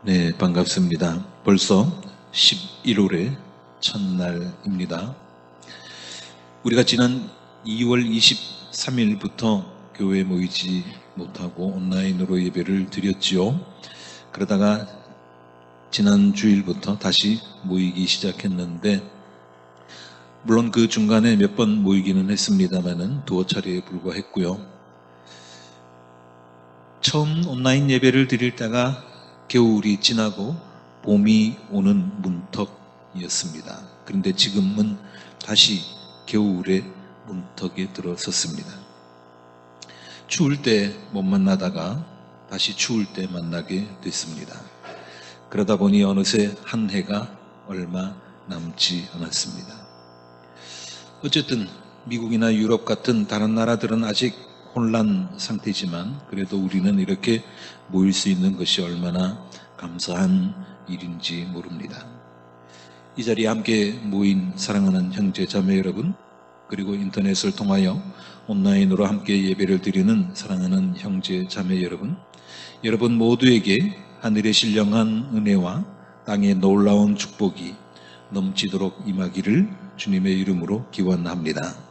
네, 반갑습니다. 벌써 11월의 첫날입니다. 우리가 지난 2월 23일부터 교회에 모이지 못하고 온라인으로 예배를 드렸지요. 그러다가 지난 주일부터 다시 모이기 시작했는데, 물론 그 중간에 몇 번 모이기는 했습니다만은 두어 차례에 불과했고요. 처음 온라인 예배를 드릴 때가 겨울이 지나고 봄이 오는 문턱이었습니다. 그런데 지금은 다시 겨울의 문턱에 들어섰습니다. 추울 때 못 만나다가 다시 추울 때 만나게 됐습니다. 그러다 보니 어느새 한 해가 얼마 남지 않았습니다. 어쨌든 미국이나 유럽 같은 다른 나라들은 아직 혼란 상태지만 그래도 우리는 이렇게 모일 수 있는 것이 얼마나 감사한 일인지 모릅니다. 이 자리에 함께 모인 사랑하는 형제 자매 여러분, 그리고 인터넷을 통하여 온라인으로 함께 예배를 드리는 사랑하는 형제 자매 여러분, 여러분 모두에게 하늘의 신령한 은혜와 땅의 놀라운 축복이 넘치도록 임하기를 주님의 이름으로 기원합니다.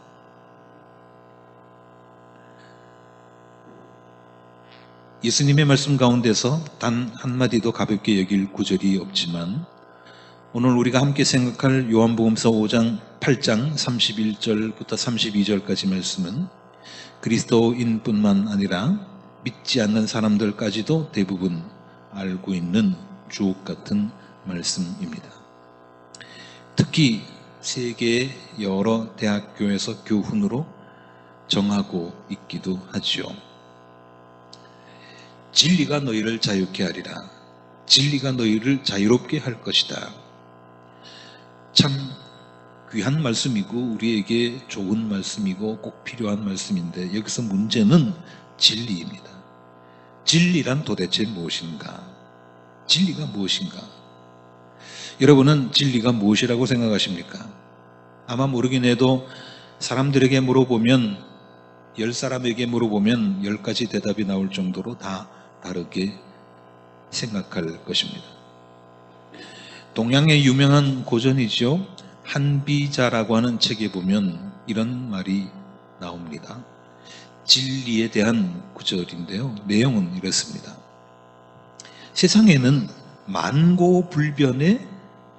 예수님의 말씀 가운데서 단 한마디도 가볍게 여길 구절이 없지만 오늘 우리가 함께 생각할 요한복음서 5장 8장 31절부터 32절까지 말씀은 그리스도인뿐만 아니라 믿지 않는 사람들까지도 대부분 알고 있는 주옥 같은 말씀입니다. 특히 세계의 여러 대학교에서 교훈으로 정하고 있기도 하지요. 진리가 너희를 자유케 하리라. 진리가 너희를 자유롭게 할 것이다. 참 귀한 말씀이고 우리에게 좋은 말씀이고 꼭 필요한 말씀인데, 여기서 문제는 진리입니다. 진리란 도대체 무엇인가? 진리가 무엇인가? 여러분은 진리가 무엇이라고 생각하십니까? 아마 모르긴 해도 사람들에게 물어보면, 10사람에게 물어보면 10가지 대답이 나올 정도로 다 다르게 생각할 것입니다. 동양의 유명한 고전이죠. 한비자라고 하는 책에 보면 이런 말이 나옵니다. 진리에 대한 구절인데요. 내용은 이렇습니다. 세상에는 만고불변의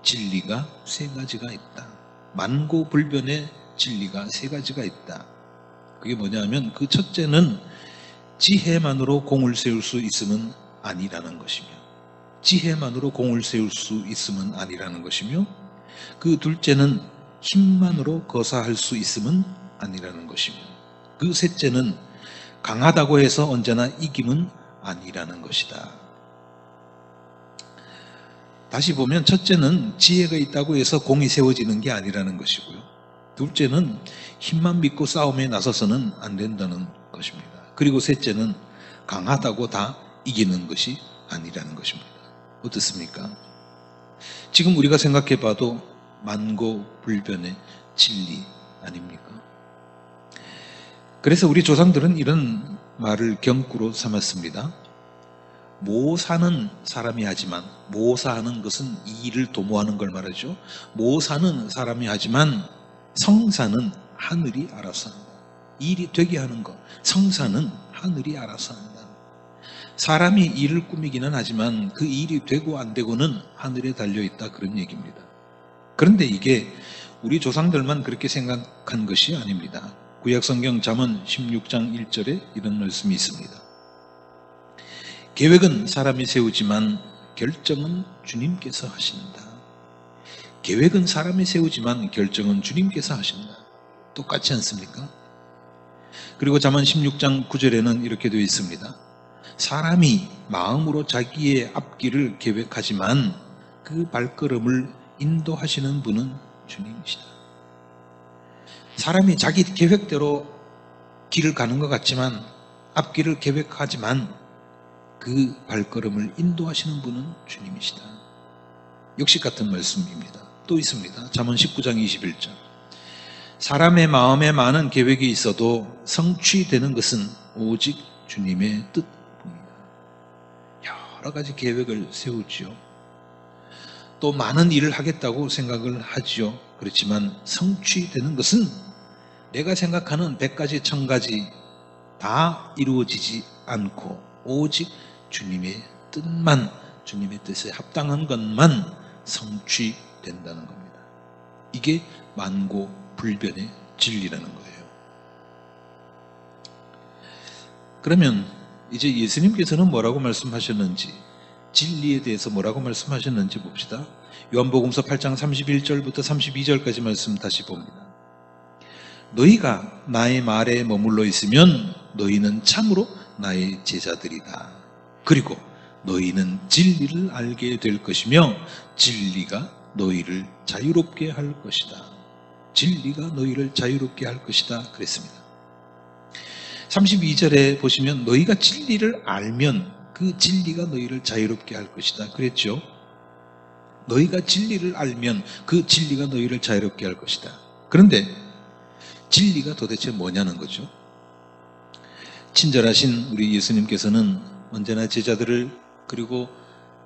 진리가 3가지가 있다. 만고불변의 진리가 3가지가 있다. 그게 뭐냐면 그 첫째는 지혜만으로 공을 세울 수 있으면 아니라는 것이며, 지혜만으로 공을 세울 수 있으면 아니라는 것이며, 그 둘째는 힘만으로 거사할 수 있으면 아니라는 것이며, 그 셋째는 강하다고 해서 언제나 이기면 아니라는 것이다. 다시 보면 첫째는 지혜가 있다고 해서 공이 세워지는 게 아니라는 것이고요, 둘째는 힘만 믿고 싸움에 나서서는 안 된다는 것입니다. 그리고 셋째는 강하다고 다 이기는 것이 아니라는 것입니다. 어떻습니까? 지금 우리가 생각해 봐도 만고불변의 진리 아닙니까? 그래서 우리 조상들은 이런 말을 경구로 삼았습니다. 모사는 사람이 하지만, 모사하는 것은 이 일을 도모하는 걸 말하죠. 모사는 사람이 하지만 성사는 하늘이 알아서 한다. 일이 되게 하는 것, 성사는 하늘이 알아서 한다. 사람이 일을 꾸미기는 하지만 그 일이 되고 안 되고는 하늘에 달려있다, 그런 얘기입니다. 그런데 이게 우리 조상들만 그렇게 생각한 것이 아닙니다. 구약성경 잠언 16장 1절에 이런 말씀이 있습니다. 계획은 사람이 세우지만 결정은 주님께서 하신다. 계획은 사람이 세우지만 결정은 주님께서 하신다. 똑같지 않습니까? 그리고 잠언 16장 9절에는 이렇게 되어 있습니다. 사람이 마음으로 자기의 앞길을 계획하지만 그 발걸음을 인도하시는 분은 주님이시다. 사람이 자기 계획대로 길을 가는 것 같지만, 앞길을 계획하지만 그 발걸음을 인도하시는 분은 주님이시다. 역시 같은 말씀입니다. 또 있습니다. 잠언 19장 21절. 사람의 마음에 많은 계획이 있어도 성취되는 것은 오직 주님의 뜻뿐이다. 여러 가지 계획을 세우지요. 또 많은 일을 하겠다고 생각을 하지요. 그렇지만 성취되는 것은 내가 생각하는 100가지 1000가지 다 이루어지지 않고 오직 주님의 뜻만, 주님의 뜻에 합당한 것만 성취된다는 겁니다. 이게 만고불변의 진리라는 거예요. 그러면 이제 예수님께서는 뭐라고 말씀하셨는지, 진리에 대해서 뭐라고 말씀하셨는지 봅시다. 요한복음서 8장 31절부터 32절까지 말씀 다시 봅니다. 너희가 나의 말에 머물러 있으면 너희는 참으로 나의 제자들이다. 그리고 너희는 진리를 알게 될 것이며 진리가 너희를 자유롭게 할 것이다. 진리가 너희를 자유롭게 할 것이다 그랬습니다. 32절에 보시면 너희가 진리를 알면 그 진리가 너희를 자유롭게 할 것이다 그랬죠. 너희가 진리를 알면 그 진리가 너희를 자유롭게 할 것이다. 그런데 진리가 도대체 뭐냐는 거죠. 친절하신 우리 예수님께서는 언제나 제자들을 그리고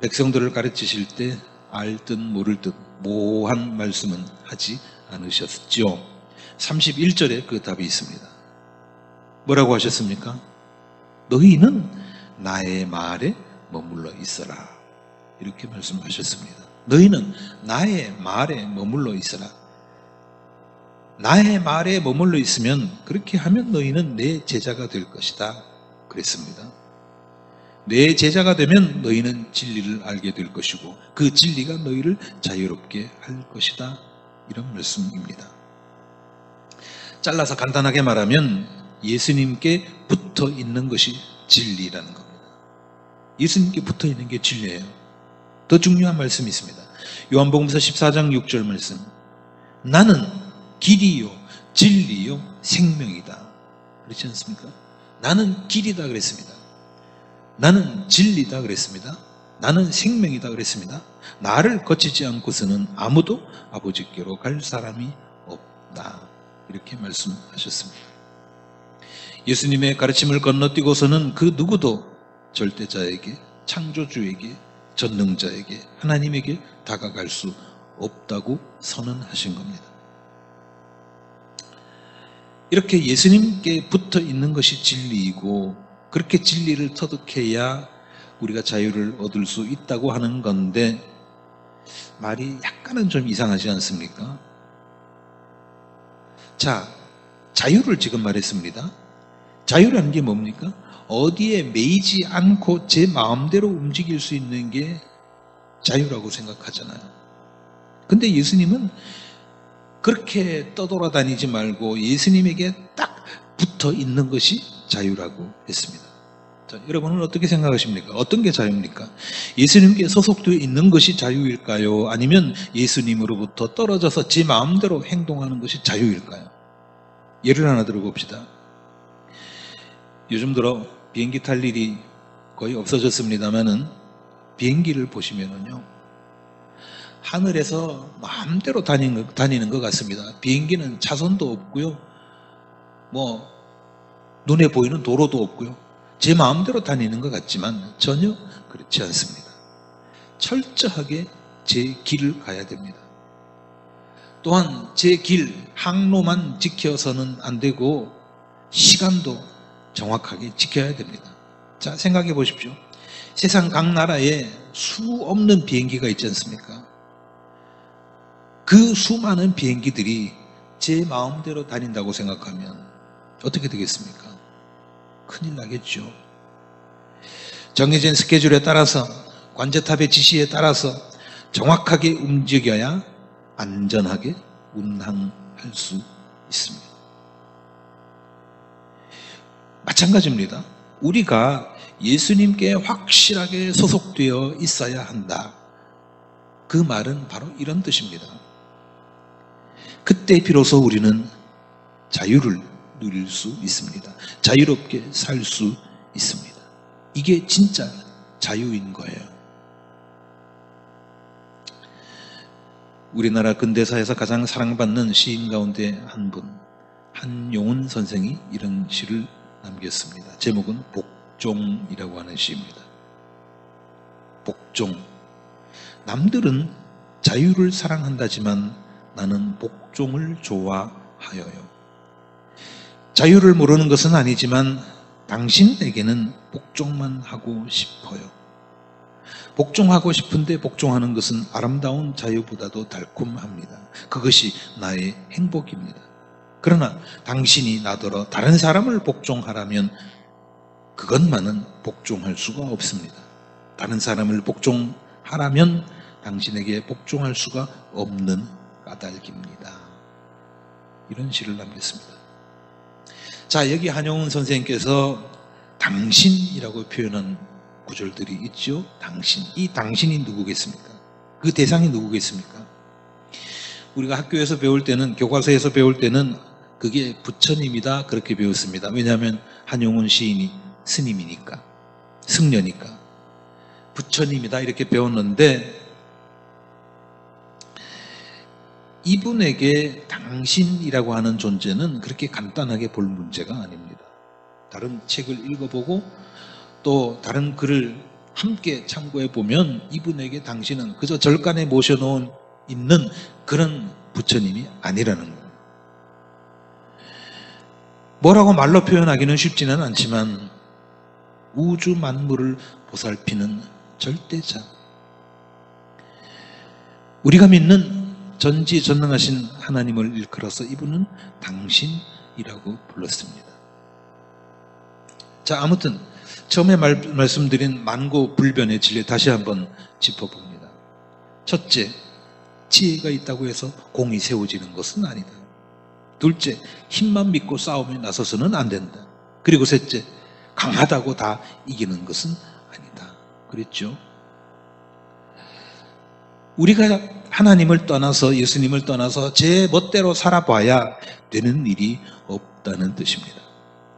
백성들을 가르치실 때 알 듯 모를 듯 모호한 말씀은 하지 않으셨죠. 31절에 그 답이 있습니다. 뭐라고 하셨습니까? 너희는 나의 말에 머물러 있어라. 이렇게 말씀하셨습니다. 너희는 나의 말에 머물러 있어라. 나의 말에 머물러 있으면, 그렇게 하면 너희는 내 제자가 될 것이다 그랬습니다. 내 제자가 되면 너희는 진리를 알게 될 것이고 그 진리가 너희를 자유롭게 할 것이다, 이런 말씀입니다. 잘라서 간단하게 말하면 예수님께 붙어 있는 것이 진리라는 겁니다. 예수님께 붙어 있는 게 진리예요. 더 중요한 말씀이 있습니다. 요한복음서 14장 6절 말씀. 나는 길이요 진리요 생명이다. 그렇지 않습니까? 나는 길이다 그랬습니다. 나는 진리다 그랬습니다. 나는 생명이다 그랬습니다. 나를 거치지 않고서는 아무도 아버지께로 갈 사람이 없다. 이렇게 말씀하셨습니다. 예수님의 가르침을 건너뛰고서는 그 누구도 절대자에게, 창조주에게, 전능자에게, 하나님에게 다가갈 수 없다고 선언하신 겁니다. 이렇게 예수님께 붙어 있는 것이 진리이고 그렇게 진리를 터득해야 우리가 자유를 얻을 수 있다고 하는 건데, 말이 약간은 좀 이상하지 않습니까? 자, 자유를 지금 말했습니다. 자유라는 게 뭡니까? 어디에 매이지 않고 제 마음대로 움직일 수 있는 게 자유라고 생각하잖아요. 근데 예수님은 그렇게 떠돌아다니지 말고 예수님에게 딱 붙어 있는 것이 자유라고 했습니다. 자, 여러분은 어떻게 생각하십니까? 어떤 게 자유입니까? 예수님께 소속되어 있는 것이 자유일까요? 아니면 예수님으로부터 떨어져서 제 마음대로 행동하는 것이 자유일까요? 예를 하나 들어봅시다. 요즘 들어 비행기 탈 일이 거의 없어졌습니다만은 비행기를 보시면은요, 하늘에서 마음대로 다니는 것 같습니다. 비행기는 차선도 없고요, 눈에 보이는 도로도 없고요, 제 마음대로 다니는 것 같지만 전혀 그렇지 않습니다. 철저하게 제 길을 가야 됩니다. 또한 제 길, 항로만 지켜서는 안 되고 시간도 정확하게 지켜야 됩니다. 자, 생각해 보십시오. 세상 각 나라에 수 없는 비행기가 있지 않습니까? 그 수많은 비행기들이 제 마음대로 다닌다고 생각하면 어떻게 되겠습니까? 큰일 나겠죠. 정해진 스케줄에 따라서, 관제탑의 지시에 따라서 정확하게 움직여야 안전하게 운항할 수 있습니다. 마찬가지입니다. 우리가 예수님께 확실하게 소속되어 있어야 한다. 그 말은 바로 이런 뜻입니다. 그때 비로소 우리는 자유를 누릴 수 있습니다. 자유롭게 살 수 있습니다. 이게 진짜 자유인 거예요. 우리나라 근대사에서 가장 사랑받는 시인 가운데 한 분, 한용운 선생이 이런 시를 남겼습니다. 제목은 복종이라고 하는 시입니다. 복종. 남들은 자유를 사랑한다지만 나는 복종을 좋아하여요. 자유를 모르는 것은 아니지만 당신에게는 복종만 하고 싶어요. 복종하고 싶은데 복종하는 것은 아름다운 자유보다도 달콤합니다. 그것이 나의 행복입니다. 그러나 당신이 나더러 다른 사람을 복종하라면 그것만은 복종할 수가 없습니다. 다른 사람을 복종하라면 당신에게 복종할 수가 없는 까닭입니다. 이런 시를 남겼습니다. 자, 여기 한용운 선생님께서 당신이라고 표현한 구절들이 있죠. 당신. 이 당신이 누구겠습니까? 그 대상이 누구겠습니까? 우리가 학교에서 배울 때는, 교과서에서 배울 때는 그게 부처님이다 그렇게 배웠습니다. 왜냐하면 한용운 시인이 스님이니까, 승려니까. 부처님이다 이렇게 배웠는데 이분에게 당신이라고 하는 존재는 그렇게 간단하게 볼 문제가 아닙니다. 다른 책을 읽어보고 또 다른 글을 함께 참고해 보면 이분에게 당신은 그저 절간에 모셔놓은 있는 그런 부처님이 아니라는 거예요. 뭐라고 말로 표현하기는 쉽지는 않지만 우주 만물을 보살피는 절대자, 우리가 믿는 전지전능하신 하나님을 일컬어서 이분은 당신이라고 불렀습니다. 자, 아무튼 처음에 말씀드린 만고불변의 진리 다시 한번 짚어봅니다. 첫째, 지혜가 있다고 해서 공이 세워지는 것은 아니다. 둘째, 힘만 믿고 싸움에 나서서는 안 된다. 그리고 셋째, 강하다고 다 이기는 것은 아니다. 그랬죠? 우리가 하나님을 떠나서, 예수님을 떠나서 제 멋대로 살아봐야 되는 일이 없다는 뜻입니다.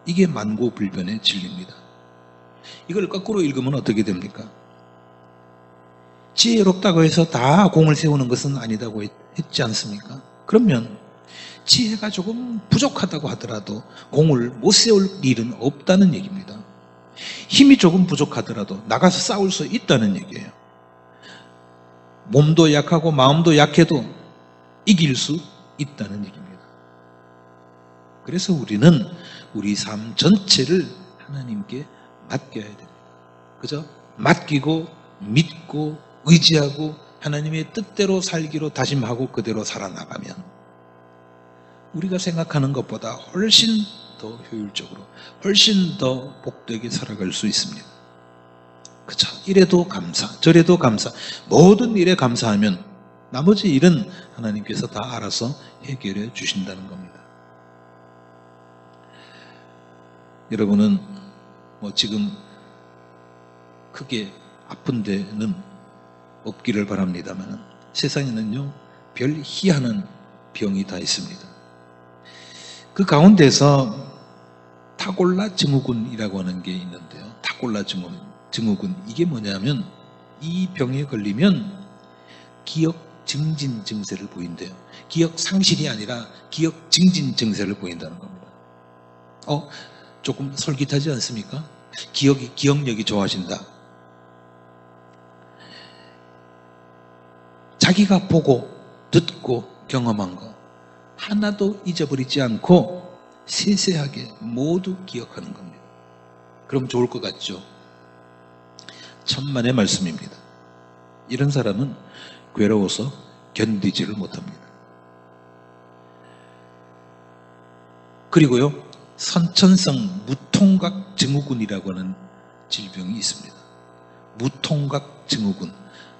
이게 만고불변의 진리입니다. 이걸 거꾸로 읽으면 어떻게 됩니까? 지혜롭다고 해서 다 공을 세우는 것은 아니다고 했지 않습니까? 그러면 지혜가 조금 부족하다고 하더라도 공을 못 세울 일은 없다는 얘기입니다. 힘이 조금 부족하더라도 나가서 싸울 수 있다는 얘기예요. 몸도 약하고 마음도 약해도 이길 수 있다는 얘기입니다. 그래서 우리는 우리 삶 전체를 하나님께 맡겨야 됩니다. 그죠? 맡기고 믿고 의지하고 하나님의 뜻대로 살기로 다짐하고 그대로 살아나가면 우리가 생각하는 것보다 훨씬 더 효율적으로, 훨씬 더 복되게 살아갈 수 있습니다. 그쵸? 이래도 감사, 저래도 감사, 모든 일에 감사하면 나머지 일은 하나님께서 다 알아서 해결해 주신다는 겁니다. 여러분은 지금 크게 아픈 데는 없기를 바랍니다만 세상에는요 별 희한한 병이 다 있습니다. 그 가운데서 타골라 증후군이라고 하는 게 있는데요. 타골라 증후군, 이게 뭐냐면 이 병에 걸리면 기억 증진 증세를 보인대요. 기억 상실이 아니라 기억 증진 증세를 보인다는 겁니다. 조금 솔깃하지 않습니까? 기억력이 좋아진다. 자기가 보고 듣고 경험한 거 하나도 잊어버리지 않고 세세하게 모두 기억하는 겁니다. 그럼 좋을 것 같죠? 천만의 말씀입니다. 이런 사람은 괴로워서 견디지를 못합니다. 그리고요, 선천성 무통각 증후군이라고 하는 질병이 있습니다. 무통각 증후군,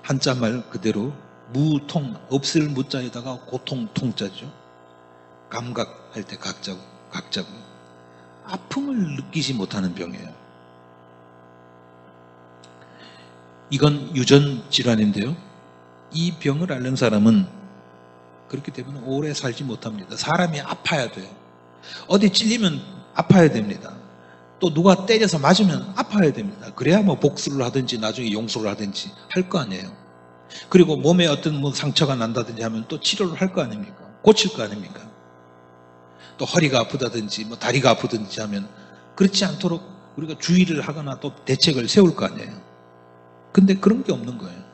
한자말 그대로 무통, 없을 무자에다가 고통 통자죠. 감각할 때 각자고 아픔을 느끼지 못하는 병이에요. 이건 유전 질환인데요, 이 병을 앓는 사람은 그렇게 되면 오래 살지 못합니다. 사람이 아파야 돼요. 어디 찔리면 아파야 됩니다. 또 누가 때려서 맞으면 아파야 됩니다. 그래야 복수를 하든지 나중에 용서를 하든지 할 거 아니에요. 그리고 몸에 어떤 상처가 난다든지 하면 또 치료를 할 거 아닙니까? 고칠 거 아닙니까? 또 허리가 아프다든지 다리가 아프든지 하면 그렇지 않도록 우리가 주의를 하거나 또 대책을 세울 거 아니에요. 근데 그런 게 없는 거예요.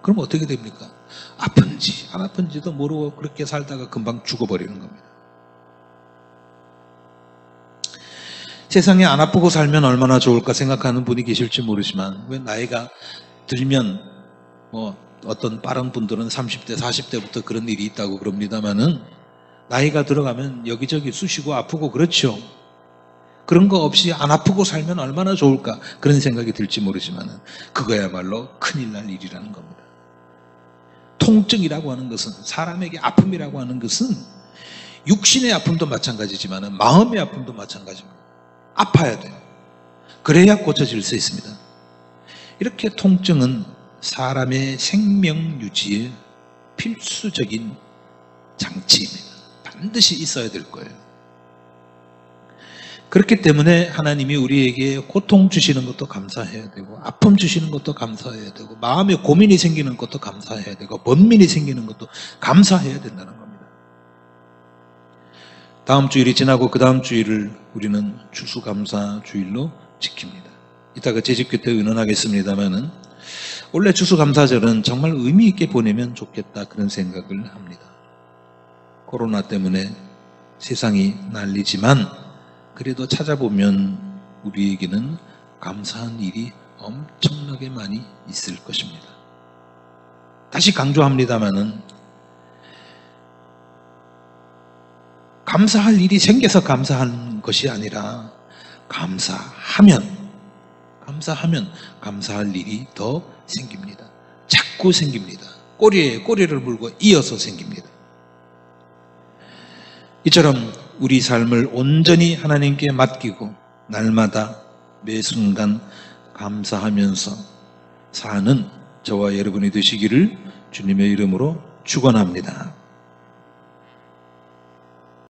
그럼 어떻게 됩니까? 아픈지 안 아픈지도 모르고 그렇게 살다가 금방 죽어버리는 겁니다. 세상에 안 아프고 살면 얼마나 좋을까 생각하는 분이 계실지 모르지만, 왜 나이가 들면 어떤 빠른 분들은 30대 40대부터 그런 일이 있다고 그럽니다마는, 나이가 들어가면 여기저기 쑤시고 아프고 그렇죠. 그런 거 없이 안 아프고 살면 얼마나 좋을까 그런 생각이 들지 모르지만은, 그거야말로 큰일 날 일이라는 겁니다. 통증이라고 하는 것은, 사람에게 아픔이라고 하는 것은 육신의 아픔도 마찬가지지만은 마음의 아픔도 마찬가지입니다. 아파야 돼요. 그래야 고쳐질 수 있습니다. 이렇게 통증은 사람의 생명 유지에 필수적인 장치입니다. 반드시 있어야 될 거예요. 그렇기 때문에 하나님이 우리에게 고통 주시는 것도 감사해야 되고, 아픔 주시는 것도 감사해야 되고, 마음에 고민이 생기는 것도 감사해야 되고, 번민이 생기는 것도 감사해야 된다는 겁니다. 다음 주일이 지나고 그 다음 주일을 우리는 추수감사 주일로 지킵니다. 이따가 제집교 때 의논하겠습니다만은, 원래 추수감사절은 정말 의미 있게 보내면 좋겠다 그런 생각을 합니다. 코로나 때문에 세상이 난리지만 그래도 찾아보면 우리에게는 감사한 일이 엄청나게 많이 있을 것입니다. 다시 강조합니다마는, 감사할 일이 생겨서 감사하는 것이 아니라 감사하면 감사할 일이 더 생깁니다. 자꾸 생깁니다. 꼬리에 꼬리를 물고 이어서 생깁니다. 이처럼 우리 삶을 온전히 하나님께 맡기고 날마다 매 순간 감사하면서 사는 저와 여러분이 되시기를 주님의 이름으로 축원합니다.